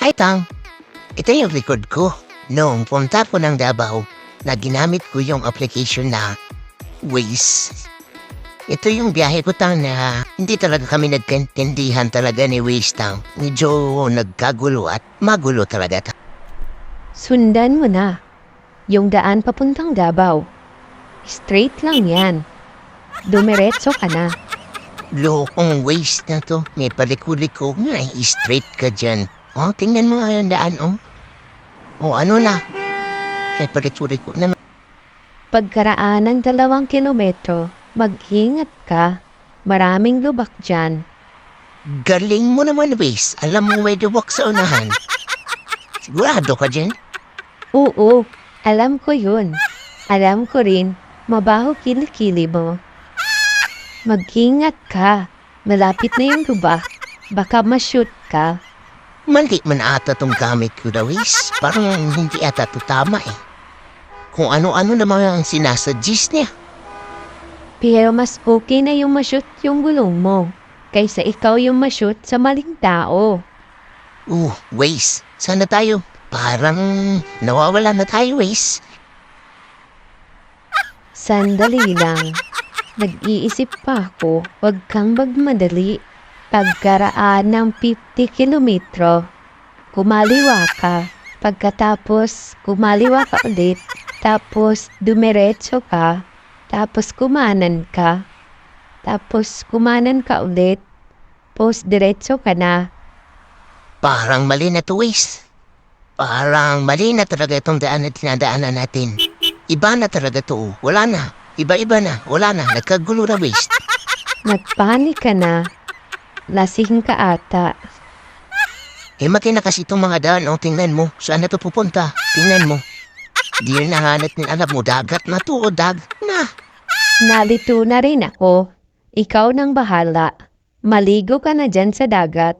Ay, Tang. Ito yung record ko. Noong punta ko ng Davao, na ginamit ko yung application na Waze. Ito yung biyahe ko, Tang, na hindi talaga kami nagkaintindihan talaga ni Waze, Tang. Medyo nagkagulo at magulo talaga, Tang. Sundan mo na. Yung daan papuntang Davao. Straight lang yan. Dumiretso ka na. Lokong Waze na to. May paliko-liko nga, straight ka dyan. Oh, tingnan mo nga yung daan, oh. Oh, ano na? May paliko-liko na. Pagkaraan ng 2 kilometro, mag-ingat ka. Maraming lubak dyan. Galing mo naman, Waze. Alam mo may duwak sa unahan. Sigurado ka dyan? Oo, alam ko yun. Alam ko rin, mabaho kilikili mo. Mag-ingat ka. Malapit na yung lubak. Baka ma-shoot ka. Mali man ata tong gamit ko na, Waze. Parang hindi ata to tama eh. Kung ano-ano naman ang sinasuggest niya. Pero mas okay na yung ma-shoot yung gulong mo. Kaysa ikaw yung ma-shoot sa maling tao. Waze. Saan na tayo? Parang nawawala na tayo, Waze. Sandali lang. Nag-iisip pa ako, huwag kang magmadali. Pagkaraan ng 50 kilometro, kumaliwa ka. Pagkatapos, kumaliwa ka ulit. Tapos, dumiretso ka. Tapos, kumanan ka. Tapos, kumanan ka ulit. Tapos, diretso ka na. Parang mali na to, Waze. Parang mali na talaga itong daan na tinadaanan natin. Iba na talaga to. Wala na. Iba-iba na. Wala na. Nagkagulo na, Waze. Nagpanik ka na. Lasing ka ata. Makina kasi itong mga daan. Tingnan mo. Saan na to pupunta? Tingnan mo. Di na nga natin alam mo. Dagat na to o na. Nalito na rin ako. Ikaw nang bahala. Maligo ka na dyan sa dagat.